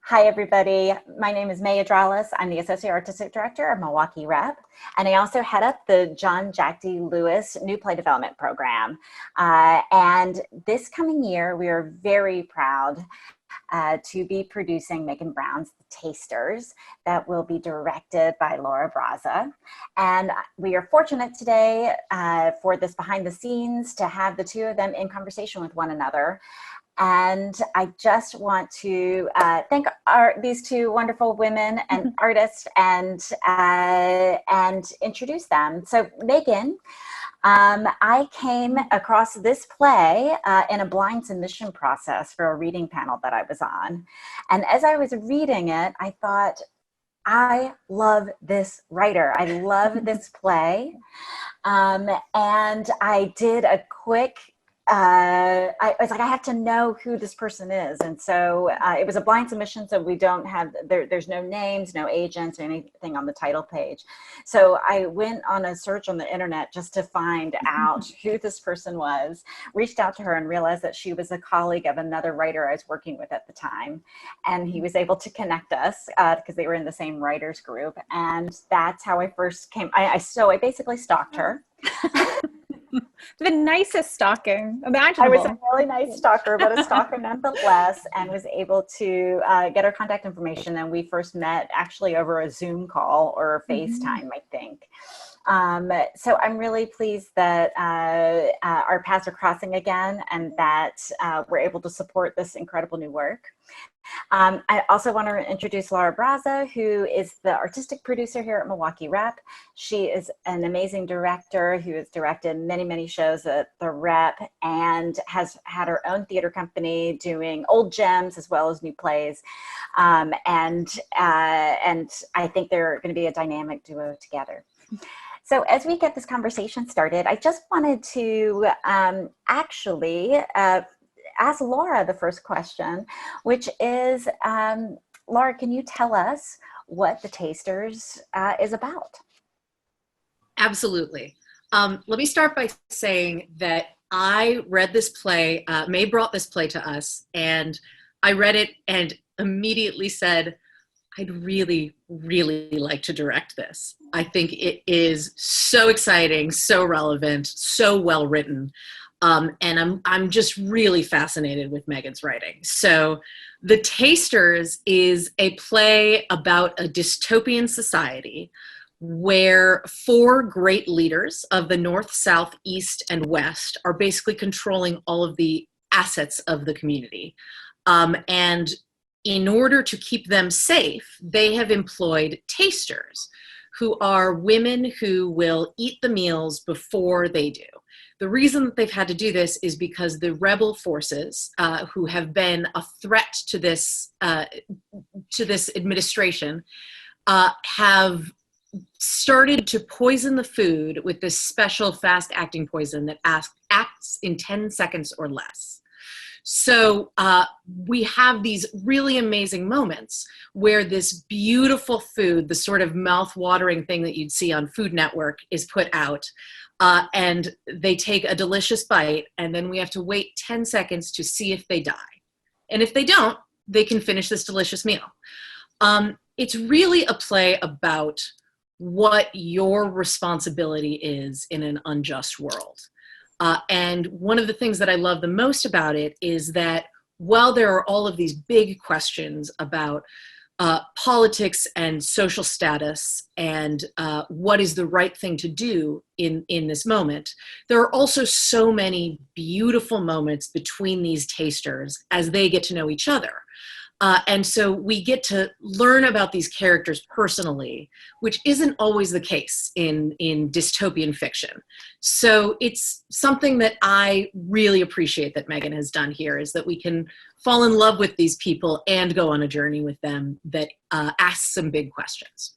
Hi, everybody. My name is Adrales. I'm the Associate Artistic Director of Milwaukee Rep, and I also head up the John Jack D. Lewis New Play Development Program. And this coming year, we are very proud to be producing Meghan Brown's The Tasters that will be directed by Laura Braza. And we are fortunate today for this behind the scenes to have the two of them in conversation with one another. And I just want to thank these two wonderful women and artists and introduce them. So Meghan, I came across this play in a blind submission process for a reading panel that I was on. And as I was reading it, I thought, I love this writer. I love this play. And I did a quick I was like, I have to know who this person is. And so it was a blind submission, so we don't have, there's no names, no agents or anything on the title page. So I went on a search on the internet just to find out who this person was, reached out to her and realized that she was a colleague of another writer I was working with at the time. And he was able to connect us because they were in the same writers group. And that's how I first came. So I basically stalked her. The nicest stalking imaginable. I was a really nice stalker, but a stalker nonetheless, and was able to get her contact information. And we first met actually over a Zoom call or FaceTime, I think. So I'm really pleased that our paths are crossing again and that we're able to support this incredible new work. I also want to introduce Laura Braza, who is the artistic producer here at Milwaukee Rep. She is an amazing director who has directed many, many shows at the Rep and has had her own theater company doing old gems as well as new plays. And I think they're going to be a dynamic duo together. So as we get this conversation started, I just wanted to actually ask Laura the first question, which is, Laura, can you tell us what The Tasters is about? Absolutely. Let me start by saying that I read this play, May brought this play to us, and I read it and immediately said, I'd really, really like to direct this. I think it is so exciting, so relevant, so well written. And I'm just really fascinated with Meghan's writing. So The Tasters is a play about a dystopian society where four great leaders of the North, South, East, and West are basically controlling all of the assets of the community. And in order to keep them safe, they have employed tasters, who are women who will eat the meals before they do. The reason that they've had to do this is because the rebel forces, who have been a threat to this administration, have started to poison the food with this special fast-acting poison that acts in 10 seconds or less. So we have these really amazing moments where this beautiful food, the sort of mouth-watering thing that you'd see on Food Network, is put out. And they take a delicious bite, and then we have to wait 10 seconds to see if they die. And if they don't, they can finish this delicious meal. It's really a play about what your responsibility is in an unjust world. And one of the things that I love the most about it is that while there are all of these big questions about politics and social status and what is the right thing to do in this moment, there are also so many beautiful moments between these tasters as they get to know each other. And so we get to learn about these characters personally, which isn't always the case in dystopian fiction. So it's something that I really appreciate that Meghan has done here, is that we can fall in love with these people and go on a journey with them that asks some big questions.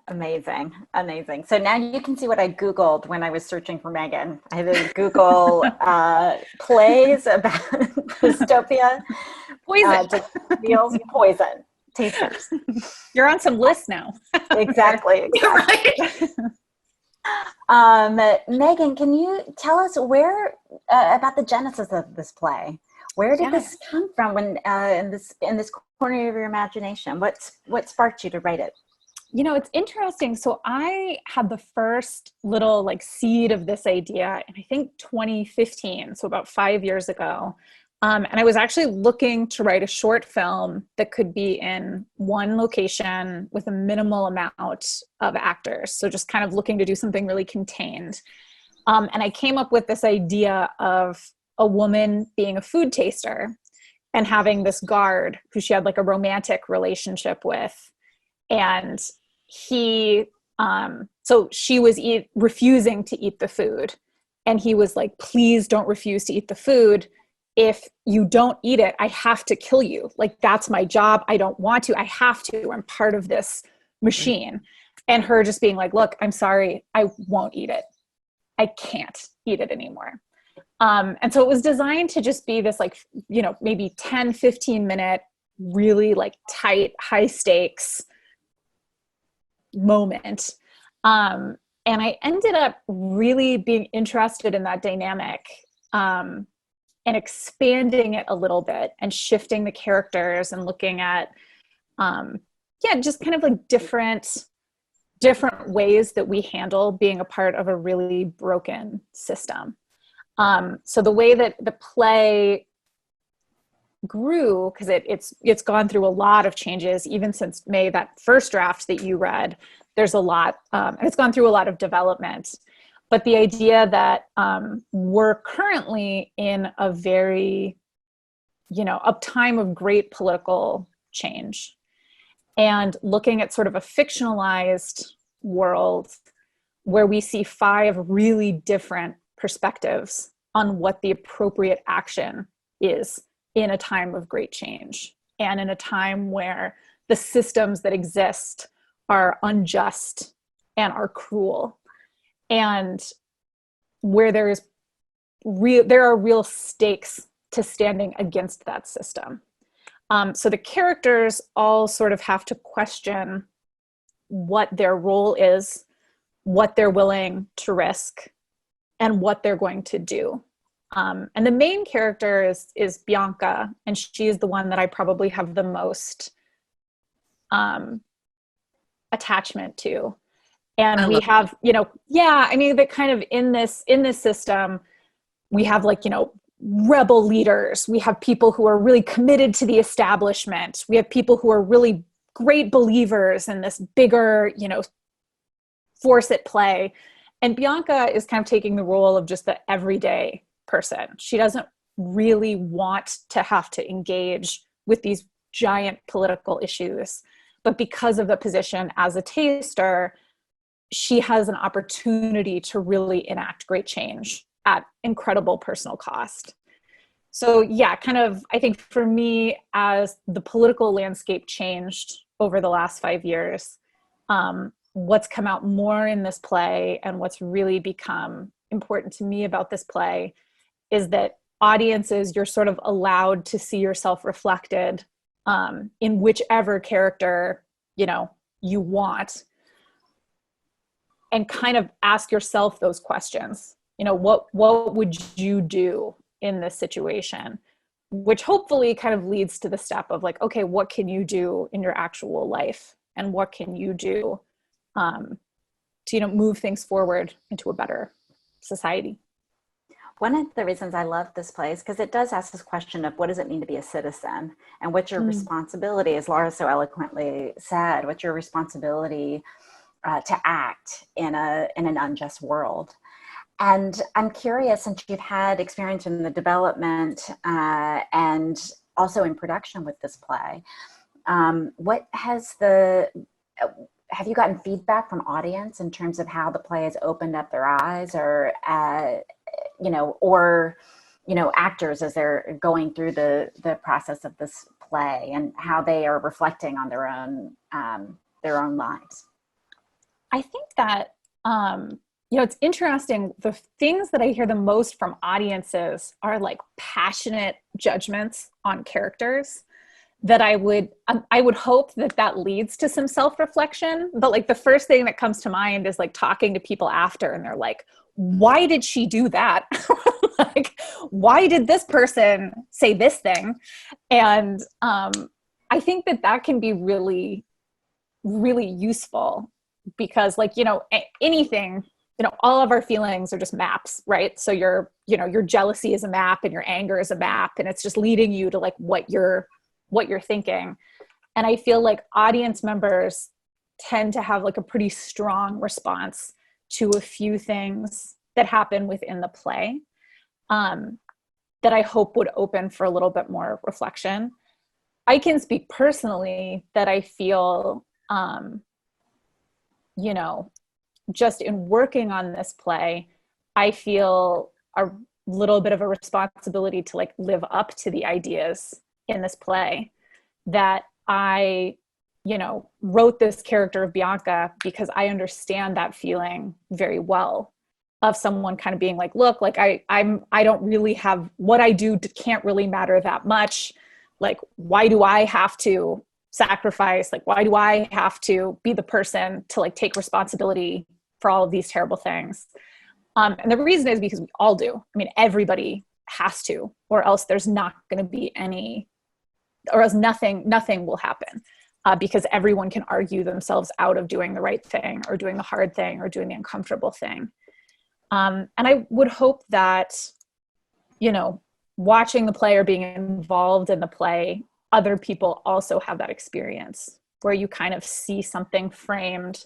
Amazing, amazing. So now you can see what I Googled when I was searching for Meghan. I had to Google plays about dystopia, Poison, meals, poison, tasters. You're on some lists now. Exactly. Meghan, can you tell us where about the genesis of this play? Where did this come from when in this corner of your imagination? What sparked you to write it? You know, it's interesting. So I had the first little like seed of this idea in I think 2015, so about 5 years ago. And I was actually looking to write a short film that could be in one location with a minimal amount of actors. So just kind of looking to do something really contained. And I came up with this idea of a woman being a food taster and having this guard who she had like a romantic relationship with. And so she was refusing to eat the food. And he was like, please don't refuse to eat the food. If you don't eat it, I have to kill you. Like, that's my job. I don't want to. I have to. I'm part of this machine. And her just being like, look, I'm sorry. I won't eat it. I can't eat it anymore. And so it was designed to just be this like, you know, maybe 10, 15 minute, really like tight, high stakes moment. And I ended up really being interested in that dynamic. And expanding it a little bit and shifting the characters and looking at, just kind of like different ways that we handle being a part of a really broken system. So the way that the play grew, because it's gone through a lot of changes, even since May, that first draft that you read, there's a lot, and it's gone through a lot of development. But the idea that we're currently in a very, a time of great political change, and looking at sort of a fictionalized world where we see 5 really different perspectives on what the appropriate action is in a time of great change, and in a time where the systems that exist are unjust and are cruel. And where there are real stakes to standing against that system. So the characters all sort of have to question what their role is, what they're willing to risk, and what they're going to do. And the main character is Bianca, and she is the one that I probably have the most attachment to. And we have, that kind of in this system, we have like, rebel leaders. We have people who are really committed to the establishment. We have people who are really great believers in this bigger, force at play. And Bianca is kind of taking the role of just the everyday person. She doesn't really want to have to engage with these giant political issues. But because of the position as a taster, she has an opportunity to really enact great change at incredible personal cost. So I think for me, as the political landscape changed over the last 5 years, what's come out more in this play and what's really become important to me about this play is that audiences, you're sort of allowed to see yourself reflected in whichever character, you want, and kind of ask yourself those questions. What would you do in this situation? Which hopefully kind of leads to the step of like, okay, what can you do in your actual life? And what can you do to, move things forward into a better society? One of the reasons I love this play is because it does ask this question of what does it mean to be a citizen, and what's your responsibility, as Laura so eloquently said, what's your responsibility to act in an unjust world. And I'm curious, since you've had experience in the development and also in production with this play, have you gotten feedback from audience in terms of how the play has opened up their eyes, or actors as they're going through the process of this play, and how they are reflecting on their own lives? I think that, it's interesting. The things that I hear the most from audiences are like passionate judgments on characters that I would hope that leads to some self-reflection. But like the first thing that comes to mind is like talking to people after, and they're like, why did she do that? Like, why did this person say this thing? And I think that can be really, really useful because, like, anything, all of our feelings are just maps, right? So your jealousy is a map and your anger is a map, and it's just leading you to like what you're thinking. And I feel like audience members tend to have like a pretty strong response to a few things that happen within the play, that I hope would open for a little bit more reflection. I can speak personally that I feel, just in working on this play, I feel a little bit of a responsibility to like live up to the ideas in this play, that I, wrote this character of Bianca because I understand that feeling very well, of someone kind of being like, look, like I don't really have, what I do can't really matter that much. Like, why do I have to sacrifice? Like, why do I have to be the person to like take responsibility for all of these terrible things? And the reason is because we all do. I mean, everybody has to, or else there's not going to be any, or else nothing will happen, because everyone can argue themselves out of doing the right thing or doing the hard thing or doing the uncomfortable thing. And I would hope that, watching the play or being involved in the play, other people also have that experience where you kind of see something framed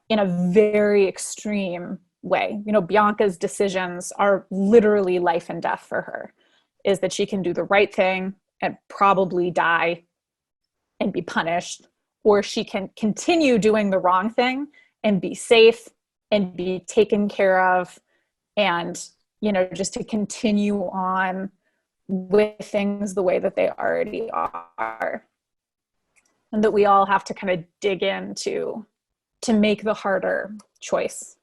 in a very extreme way. Bianca's decisions are literally life and death for her, is that she can do the right thing and probably die and be punished, or she can continue doing the wrong thing and be safe and be taken care of, and, just to continue on with things the way that they already are. And that we all have to kind of dig into to make the harder choice.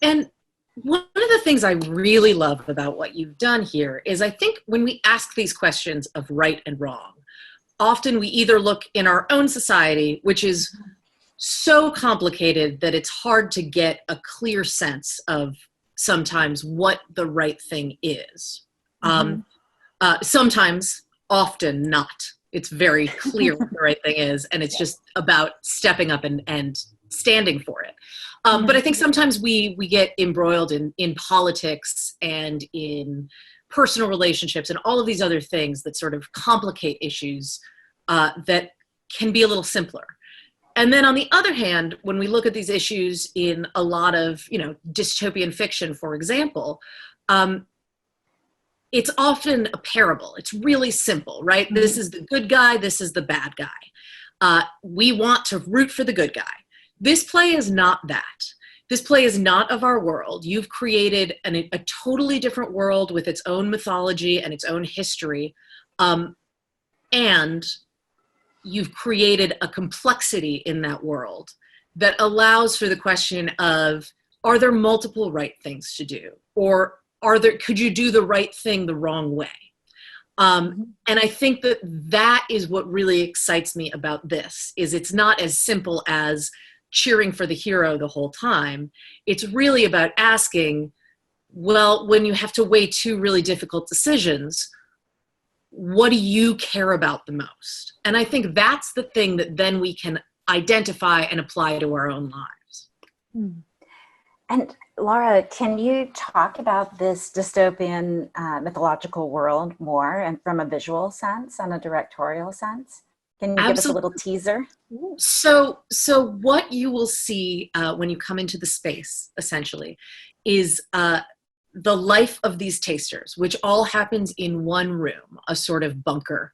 And one of the things I really love about what you've done here is, I think when we ask these questions of right and wrong, often we either look in our own society, which is so complicated that it's hard to get a clear sense of sometimes what the right thing is. Sometimes, often not. It's very clear what the right thing is, and it's just about stepping up and standing for it. But I think sometimes we get embroiled in politics and in personal relationships and all of these other things that sort of complicate issues that can be a little simpler. And then on the other hand, when we look at these issues in a lot of, dystopian fiction, for example, it's often a parable. It's really simple, right? Mm-hmm. This is the good guy. This is the bad guy. We want to root for the good guy. This play is not that. This play is not of our world. You've created a totally different world with its own mythology and its own history. And you've created a complexity in that world that allows for the question of, are there multiple right things to do? Or could you do the right thing the wrong way? And I think that is what really excites me about this, is it's not as simple as cheering for the hero the whole time. It's really about asking, well, when you have to weigh two really difficult decisions, what do you care about the most? And I think that's the thing that then we can identify and apply to our own lives. And Laura, can you talk about this dystopian mythological world more, and from a visual sense and a directorial sense? Can you give us a little teaser? So what you will see when you come into the space, essentially, is the life of these tasters, which all happens in one room, a sort of bunker,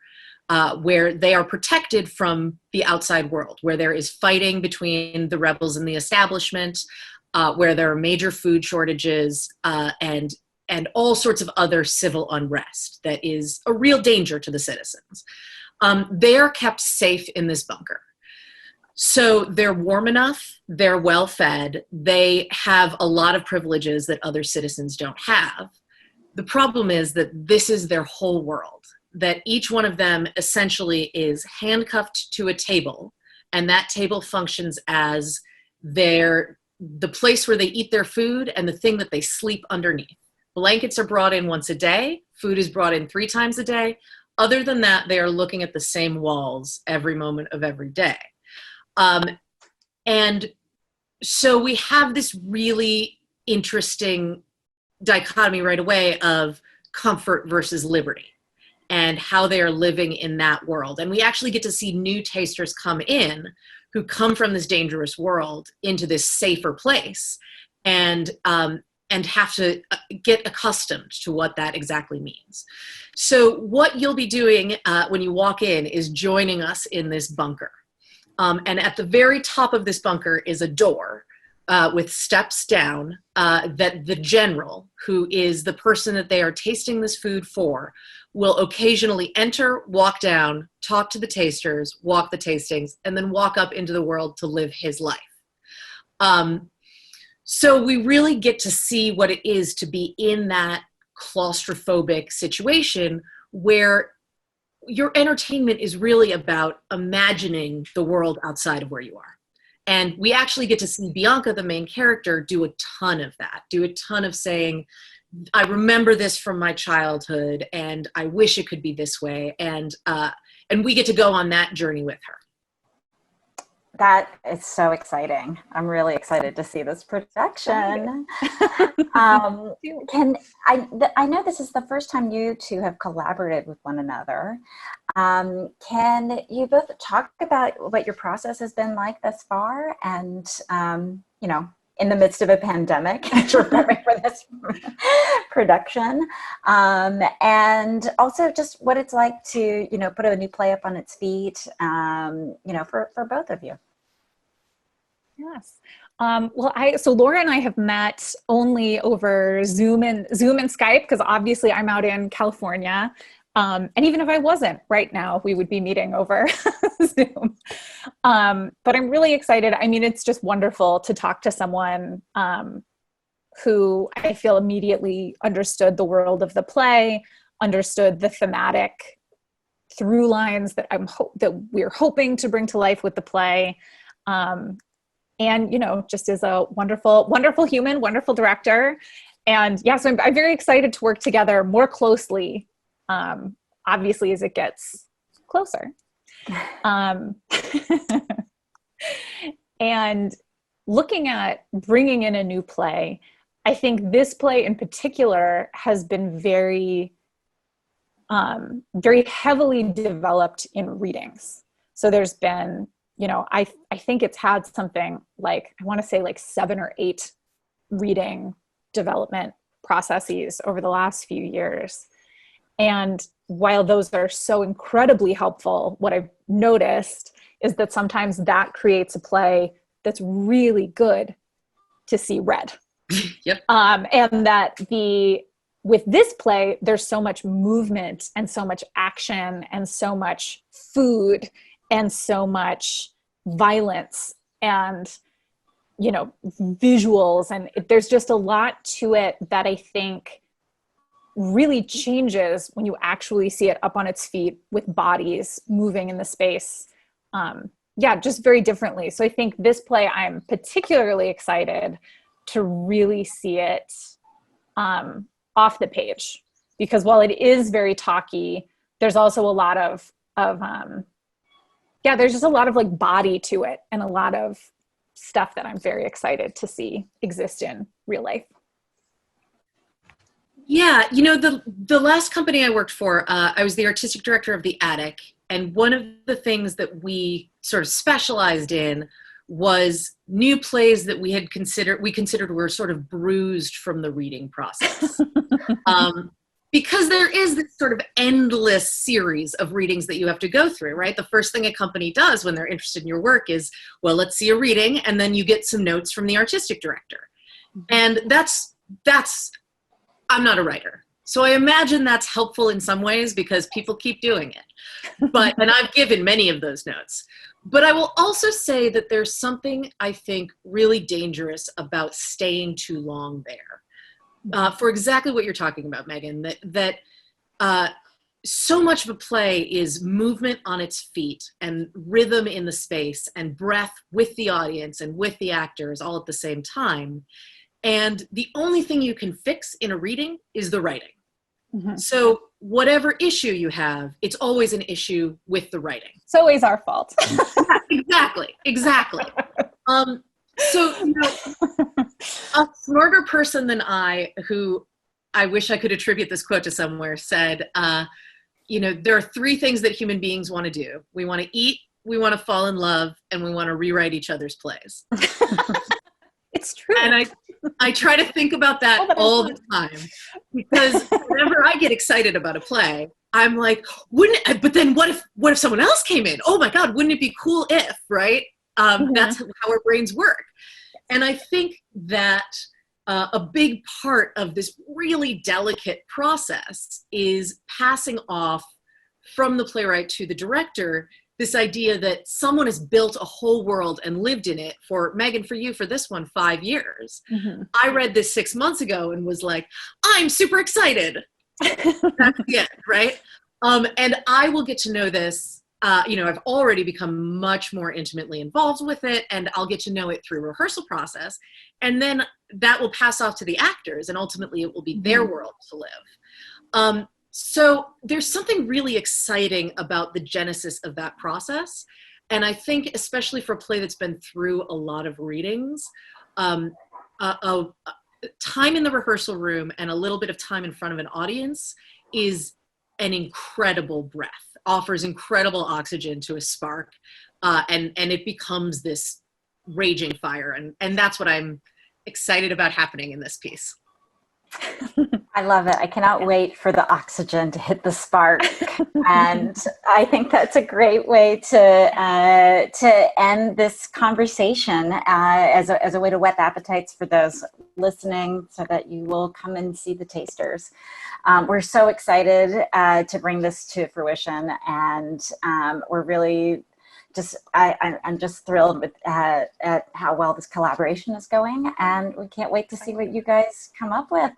where they are protected from the outside world, where there is fighting between the rebels and the establishment, where there are major food shortages, and all sorts of other civil unrest that is a real danger to the citizens. They are kept safe in this bunker. So they're warm enough, they're well fed, they have a lot of privileges that other citizens don't have. The problem is that this is their whole world, that each one of them essentially is handcuffed to a table, and that table functions as their the place where they eat their food and the thing that they sleep underneath. Blankets are brought in once a day. Food is brought in 3 times a day. Other than that, they are looking at the same walls every moment of every day. And so we have this really interesting dichotomy right away of comfort versus liberty and how they are living in that world. And we actually get to see new tasters come in who come from this dangerous world into this safer place and have to get accustomed to what that exactly means. So what you'll be doing when you walk in is joining us in this bunker. And at the very top of this bunker is a door with steps down that the general, who is the person that they are tasting this food for, will occasionally enter, walk down, talk to the tasters, walk the tastings, and then walk up into the world to live his life. So we really get to see what it is to be in that claustrophobic situation where your entertainment is really about imagining the world outside of where you are. And we actually get to see Bianca, the main character, do a ton of that, do a ton of saying, I remember this from my childhood and I wish it could be this way. And we get to go on that journey with her. That is so exciting. I'm really excited to see this production. I know this is the first time you two have collaborated with one another. Can you both talk about what your process has been like thus far and, in the midst of a pandemic, preparing for this production, and also just what it's like to, put a new play up on its feet, for both of you. Yes. So Laura and I have met only over Zoom and Skype, because obviously I'm out in California. And even if I wasn't right now, we would be meeting over Zoom. But I'm really excited. I mean, it's just wonderful to talk to someone who I feel immediately understood the world of the play, understood the thematic through lines that that we're hoping to bring to life with the play. And, just is a wonderful, wonderful human, wonderful director. And yeah, so I'm very excited to work together more closely, obviously, as it gets closer. And looking at bringing in a new play, I think this play in particular has been very, very heavily developed in readings. So there's been, I think it's had something like, I want to say like 7 or 8 reading development processes over the last few years. And while those are so incredibly helpful, what I've noticed is that sometimes that creates a play that's really good to see read. Yep. And that with this play, there's so much movement and so much action and so much food and so much violence and, visuals. And there's just a lot to it that I think really changes when you actually see it up on its feet with bodies moving in the space. Just very differently. So I think this play, I'm particularly excited to really see it off the page, because while it is very talky, there's also a lot of there's just a lot of like body to it and a lot of stuff that I'm very excited to see exist in real life. Yeah, the last company I worked for, I was the artistic director of The Attic. And one of the things that we sort of specialized in was new plays that we considered were sort of bruised from the reading process. Because there is this sort of endless series of readings that you have to go through, right? The first thing a company does when they're interested in your work is, well, let's see a reading, and then you get some notes from the artistic director. And that's I'm not a writer. So I imagine that's helpful in some ways because people keep doing it. And I've given many of those notes. But I will also say that there's something I think really dangerous about staying too long there. For exactly what you're talking about, Meghan, that so much of a play is movement on its feet and rhythm in the space and breath with the audience and with the actors all at the same time. And the only thing you can fix in a reading is the writing. Mm-hmm. So whatever issue you have, it's always an issue with the writing. It's always our fault. Exactly. So, you know, a smarter person than I, who I wish I could attribute this quote to somewhere, said, you know, there are three things that human beings want to do. We want to eat, we want to fall in love, and we want to rewrite each other's plays. It's true. And I try to think about that all the time, because whenever I get excited about a play, I'm like, but then what if someone else came in? Oh my God, wouldn't it be cool if, right? That's how our brains work. And I think that a big part of this really delicate process is passing off from the playwright to the director this idea that someone has built a whole world and lived in it for, Meghan, for you, for this one, 5 years. Mm-hmm. I read this 6 months ago and was like, I'm super excited. That's it, right? And I will get to know this. You know, I've already become much more intimately involved with it, and I'll get to know it through rehearsal process. And then that will pass off to the actors, and ultimately it will be their world to live. So there's something really exciting about the genesis of that process. And I think, especially for a play that's been through a lot of readings, time in the rehearsal room and a little bit of time in front of an audience is an incredible breath, offers incredible oxygen to a spark, and it becomes this raging fire. And that's what I'm excited about happening in this piece. I love it. I cannot wait for the oxygen to hit the spark. And I think that's a great way to end this conversation as a way to whet the appetites for those listening, so that you will come and see the tasters. We're so excited to bring this to fruition, and we're really I'm just thrilled with at how well this collaboration is going, and we can't wait to see what you guys come up with.